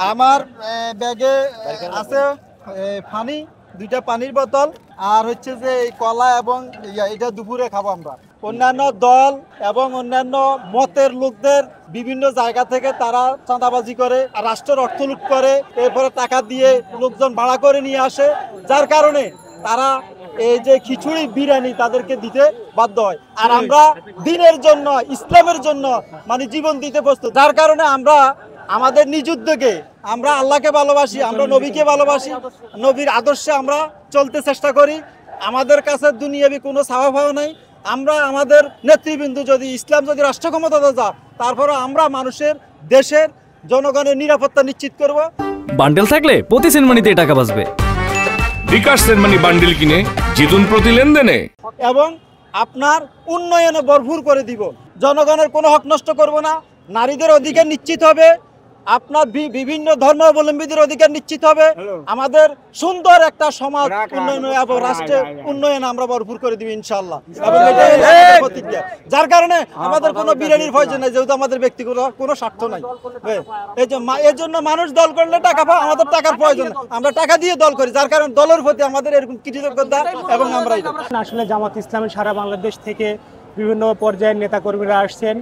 আমার ব্যাগে আছে পানি, 2টা পানির বোতল, আর হচ্ছে যে এই কলা এবং এটা দুপুরে খাবো আমরা। অন্যান্য দল এবং অন্যান্য মতের লোকদের বিভিন্ন জায়গা থেকে তারা চাঁদাবাজি করে, রাষ্ট্রের অর্থ লুট করে, এরপরে টাকা দিয়ে লোকজন ভাড়া করে নিয়ে আসে, যার কারণে তারা এই যে খিচুড়ি বিরিয়ানি তাদেরকে দিতে বাধ্য হয়। আর আমরা দিনের জন্য, ইসলামের জন্য মানে জীবন দিতে প্রস্তুত, যার কারণে আমরা আমাদের নিজ উদ্যোগে আমরা আল্লাহকে ভালোবাসি, আমরা নবীকে ভালোবাসি, নবীর আদর্শে আমরা চলতে চেষ্টা করি। আমাদের কাছে দুনিয়াবি কোনো চাওয়া পাওয়া নাই। আমরা আমাদের নেতৃবৃন্দ যদি ইসলাম যদি রাষ্ট্র ক্ষমতাতে যা, তারপরে আমরা মানুষের, দেশের, জনগণের নিরাপত্তা নিশ্চিত করব। বান্ডেল থাকলে প্রতি সেনমানিতে টাকা বাঁচবে। বিকাশ সেনমানি বান্ডেল কিনে জিতুন প্রতি লেনদেনে এবং আপনার উন্নয়নে ভরপুর করে দিব। জনগণের কোনো হক নষ্ট করব না। নারীদের অধিকার নিশ্চিত হবে, আপনার বিভিন্ন ধর্মাবলম্বীদের অধিকার নিশ্চিত হবে। আমাদের সুন্দর একটা সমাজ উন্নয়ন এবং রাষ্ট্রের উন্নয়ন আমরা ভরপুর করে দিব ইনশাআল্লাহ। এবং এটাই আমাদের প্রতিজ্ঞা, যার কারণে আমাদের কোনো বিরিয়ানির প্রয়োজন নাই, যেহেতু আমাদের ব্যক্তিগত কোনো স্বার্থ নাই। এর জন্য মানুষ দল করলে টাকা পায়, আমাদের টাকার প্রয়োজন, আমরা টাকা দিয়ে দল করি, যার কারণে দলের প্রতি আমাদের এরকম কৃতজ্ঞতা। এবং আমরা আসলে জামাত ইসলামী সারা বাংলাদেশ থেকে বিভিন্ন পর্যায়ের নেতাকর্মীরা আসছেন,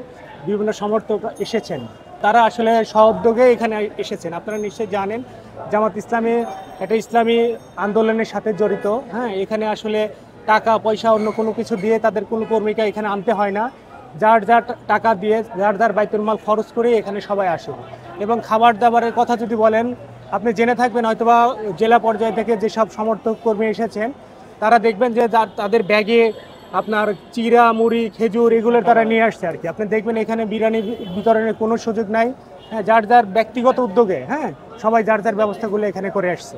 বিভিন্ন সমর্থক এসেছেন, তারা আসলে সহযোগে এখানে এসেছেন। আপনারা নিশ্চয়ই জানেন জামাত ইসলামী একটা ইসলামী আন্দোলনের সাথে জড়িত। হ্যাঁ, এখানে আসলে টাকা পয়সা অন্য কোনো কিছু দিয়ে তাদের কোনো কর্মীকে এখানে আনতে হয় না। যার যার টাকা দিয়ে, যার যার বাইতুল মাল খরচ করে এখানে সবাই আসে। এবং খাবার দাবারের কথা যদি বলেন, আপনি জেনে থাকবেন হয়তোবা জেলা পর্যায় থেকে যেসব সমর্থক কর্মী এসেছেন, তারা দেখবেন যে তাদের ব্যাগে আপনার চিরা, মুড়ি, খেজুর এগুলো তারা নিয়ে আসছে আর কি। আপনি দেখবেন এখানে বিরিয়ানি বিতরণের কোনো সুযোগ নাই। হ্যাঁ, যার যার ব্যক্তিগত উদ্যোগে, হ্যাঁ, সবাই যার যার ব্যবস্থাগুলো এখানে করে আসছে।